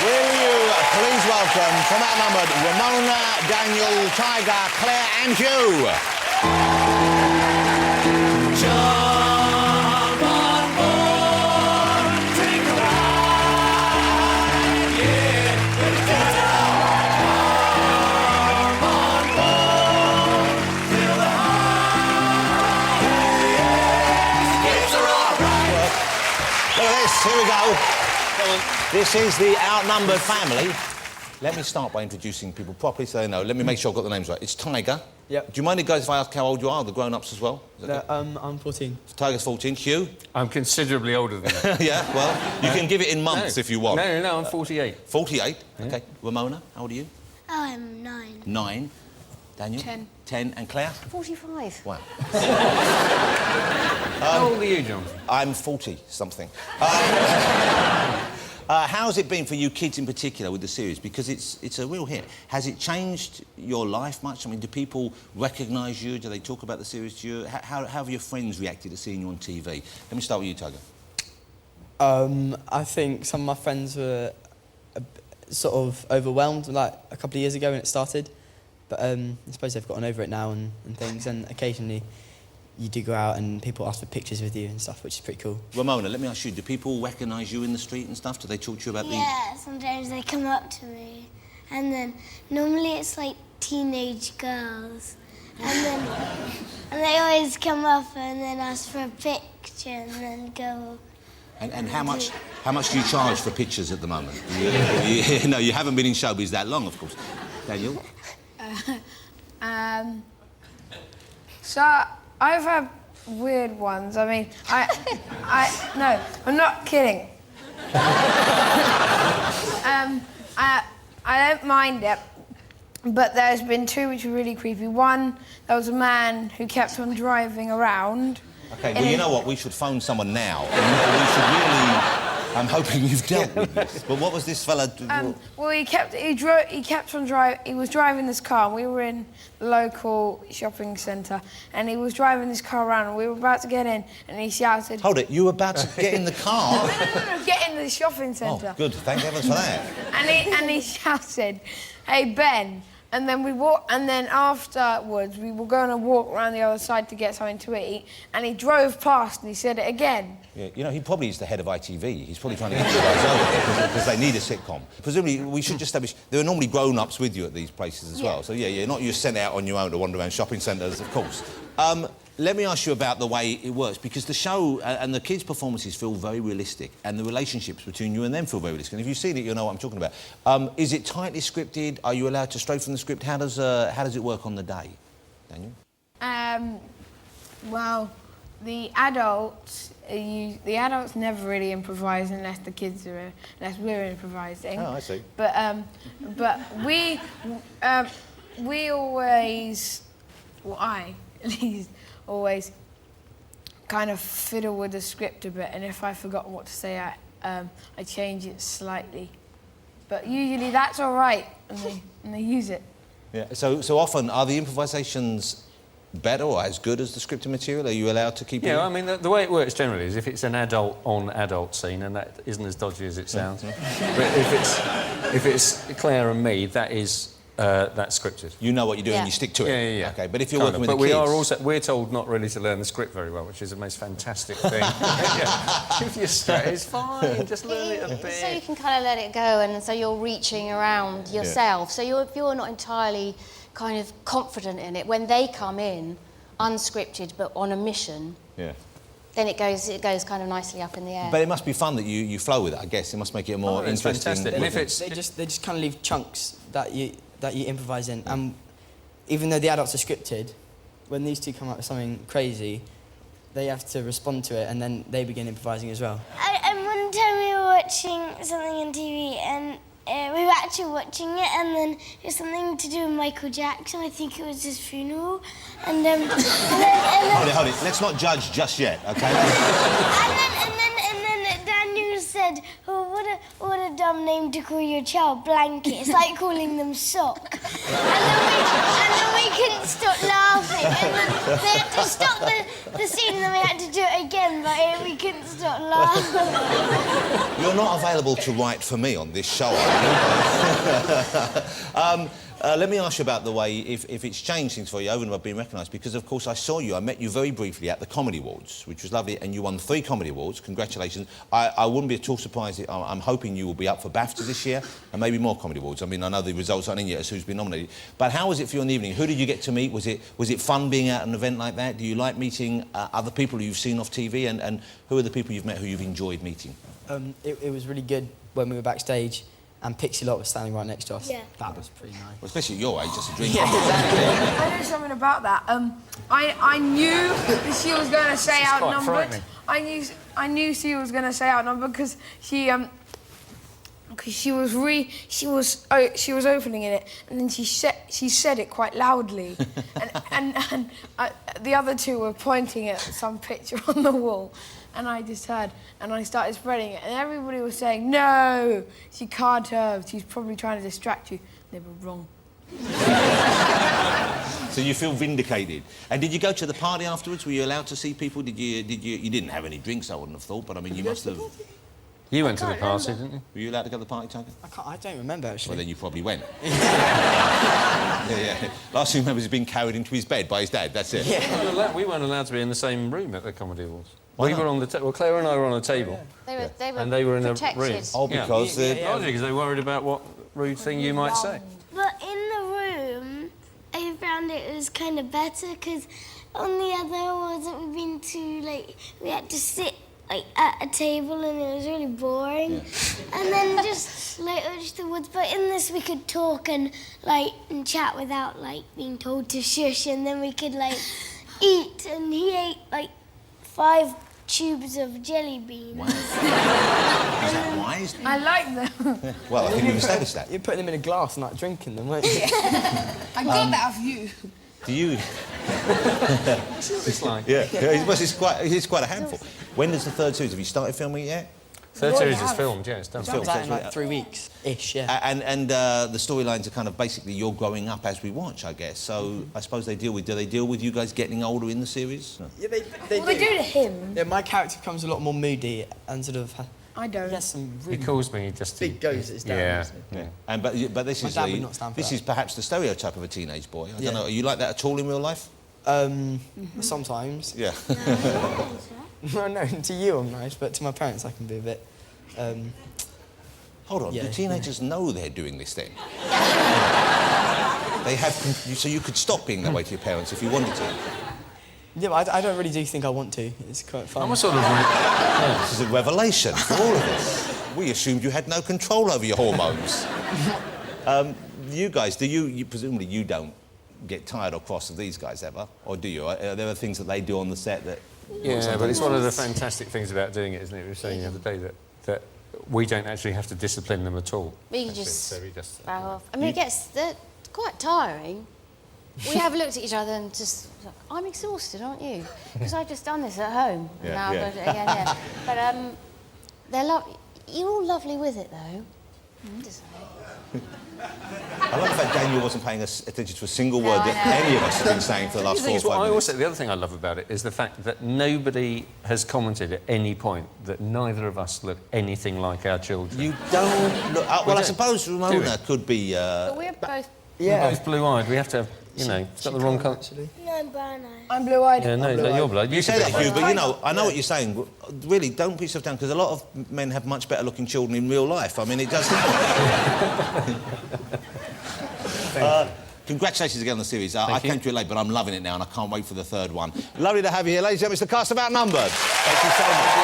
Will you please welcome from Outnumbered, Ramona, Daniel, Tiger, Claire and Hugh. Jump on board, take a ride, yeah, let's go. Jump on board, feel the high, yeah, skips are all right. Look at this, here we go. This is the Outnumbered family. Let me start by introducing people properly so they know. Let me make sure I've got the names right. It's Tiger. Yep. Do you mind, guys, if I ask how old you are, the grown-ups as well? No, I'm 14. Tiger's 14. Hugh? I'm considerably older than that. Yeah, well, you can give it in months if you want. No, I'm 48. 48? Yeah. OK. Ramona, how old are you? Oh, I'm 9. 9. Daniel? 10. 10. And Claire? 45. Wow. How old are you, John? I'm 40-something. How's it been for you kids in particular with the series? Because it's a real hit. Has it changed your life much? I mean, do people recognise you? Do they talk about the series to you? How have your friends reacted to seeing you on TV? Let me start with you, Tiger. I think some of my friends were sort of overwhelmed, like a couple of years ago when it started. But I suppose they've gotten over it now and things, and occasionally you do go out and people ask for pictures with you and stuff, which is pretty cool. Ramona, let me ask you, do people recognise you in the street and stuff? Do they talk to you about Yeah, sometimes they come up to me. And then normally it's like teenage girls. And they always come up and then ask for a picture and then go. And how much do you charge for pictures at the moment? No, you haven't been in showbiz that long, of course. Daniel? So I've had weird ones. I mean, no, I'm not kidding. I don't mind it, but there's been two which were really creepy. One, there was a man who kept on driving around. OK, well, you know what? We should phone someone now. We should really... I'm hoping you've dealt with this. But what was this fella... Well, he was driving this car, and we were in the local shopping centre, and he was driving this car around, and we were about to get in, and he shouted... Hold it, you were about to get in the car? No, get in the shopping centre. Oh, good, thank heavens for that. And he shouted, "Hey, Ben." And then and then afterwards, we were going to walk around the other side to get something to eat, and he drove past and he said it again. Yeah, you know, he probably is the head of ITV. He's probably trying to get you guys over because they need a sitcom. Presumably, we should just establish there are normally grown-ups with you at these places as well. So, yeah, not you're sent out on your own to wander around shopping centres, of course. Let me ask you about the way it works, because the show and the kids' performances feel very realistic, and the relationships between you and them feel very realistic. And if you've seen it, you'll know what I'm talking about. Is it tightly scripted? Are you allowed to stray from the script? How does it work on the day, Daniel? Well, the adults never really improvise unless the kids are unless we're improvising. Oh, I see. But we always, well, I at least always kind of fiddle with the script a bit, and if I've forgotten what to say, I change it slightly. But usually that's all right, and they use it. Yeah. So often, are the improvisations better or as good as the scripted material? Are you allowed to keep it? Yeah, I mean, the way it works generally is if it's an adult-on-adult scene, and that isn't as dodgy as it sounds. But if it's Claire and me, that's scripted. You know what you're doing, you stick to it. Yeah. OK, but if you're working with the kids... But we're told not really to learn the script very well, which is the most fantastic thing. If you're straight, it's fine, just learn it a bit. So you can kind of let it go, and so you're reaching around yourself. So if you're not entirely kind of confident in it, when they come in, unscripted but on a mission, then it goes kind of nicely up in the air. But it must be fun that you flow with it, I guess. It must make it a more interesting... Fantastic. And if they just kind of leave chunks that you improvise in, and even though the adults are scripted, when these two come up with something crazy, they have to respond to it, and then they begin improvising as well. And one time we were watching something on TV, and we were actually watching it, and then it was something to do with Michael Jackson. I think it was his funeral, and then Hold it. Let's not judge just yet, OK? and then Daniel said, "Oh, what a dumb name to call your child, Blanket. It's like calling them Sock." And then we couldn't stop laughing. laughing, and then they had to stop the scene, and then we had to do it again, but we couldn't stop laughing. You're not available to write for me on this show, are you? Let me ask you about the way, if it's changed things for you over and above being recognised, because, of course, I met you very briefly at the Comedy Awards, which was lovely, and you won 3 Comedy Awards. Congratulations. I wouldn't be at all surprised. I'm hoping you will be up for BAFTA this year, and maybe more Comedy Awards. I mean, I know the results aren't in yet as who's been nominated. But how was it for you in the evening? Who did you get to meet? Was it fun being at an event like that? Do you like meeting other people who you've seen off TV, and who are the people you've met who you've enjoyed meeting? It was really good when we were backstage. And Pixie Lot was standing right next to us. Yeah. That was pretty nice. Well, especially at your age, just a drink. Yeah, exactly. I know something about that. I knew that she was going to say It's quite Outnumbered. frightening. I knew she was going to say Outnumbered because she was opening in it, and then she said it quite loudly, and the other two were pointing at some picture on the wall, and I just heard, and I started spreading it, and everybody was saying, "No, she can't have. She's probably trying to distract you." They were wrong. So you feel vindicated. And did you go to the party afterwards? Were you allowed to see people? You didn't have any drinks, I wouldn't have thought, but I mean, you must have. You went to the party, didn't you? Were you allowed to go to the party, Tiger? I don't remember, actually. Well, then you probably went. yeah. Last thing you remember is being carried into his bed by his dad, that's it. Yeah. We weren't allowed to be in the same room at the Comedy Awards. Why We not? were on the Claire and I were on a table. They were And they were in protected. a room. Oh, because they're... Largely because they were worried about what rude thing you might say. But in the room, I found it was kind of better because on the other ones that we've been to, like, we had to sit like at a table and it was really boring. Yeah. And then just like afterwards, but in this we could talk and like and chat without like being told to shush, and then we could like eat, and he ate like 5 tubes of jelly beans. Wow. Is that wise? I like them. Well, I think we've established that. You're putting them in a glass and like drinking them, weren't you? I got that off you. Do you? What's this like? Yeah. It's quite a handful. When does the 3rd series? Have you started filming it yet? Third series is filmed, yeah, it's done. It's out in like 3 weeks-ish, yeah. And the storylines are kind of basically you're growing up as we watch, I guess. So I suppose do they deal with you guys getting older in the series? No. Yeah, they Well, they do to him. Yeah, my character becomes a lot more moody and sort of... I don't. He has some He really calls me just to... big goes at his dad. Yeah. doesn't he? Yeah. And but this My is dad would not stand for this that. is perhaps the stereotype of a teenage boy. I Yeah. don't know. Are you like that at all in real life? Sometimes. Yeah. No, to you I'm nice, but to my parents I can be a bit... Hold on. Yeah, Do teenagers know they're doing this then? They have. So you could stop being that way to your parents if you wanted to. Yeah, but I don't really do think I want to. It's quite fun. I'm a sort of... This is a revelation for all of us. We assumed you had no control over your hormones. You guys, do you presumably you don't get tired or cross of these guys ever, or do you? Are there things that they do on the set that? Yeah, but it's one of the fantastic things about doing it, isn't it? We were saying the other day that we don't actually have to discipline them at all. We can That's it, just so we just bow off. I mean, they're quite tiring. We have looked at each other and just, I'm exhausted, aren't you? Because I've just done this at home. And now I've got to do it again, yeah. But they're you're all lovely with it, though. Just I love the fact Daniel wasn't paying attention to a single word that any of us have been saying for the last 4 or 5 minutes. The other thing I love about it is the fact that nobody has commented at any point that neither of us look anything like our children. You don't look... well, I suppose Ramona could be... but we're both... We're both blue-eyed. We have to have, it's got the wrong colour. Actually. No, I'm brown eyed. I'm blue-eyed. Yeah, no, you're blue-eyed. You say that, Hugh, but, I know what you're saying. Really, don't put yourself down, because a lot of men have much better-looking children in real life. I mean, it does happen. Congratulations again on the series. I came to it late, but I'm loving it now, and I can't wait for the 3rd one. Lovely to have you here. Ladies and gentlemen, it's the cast of Outnumbered. Thank you so much.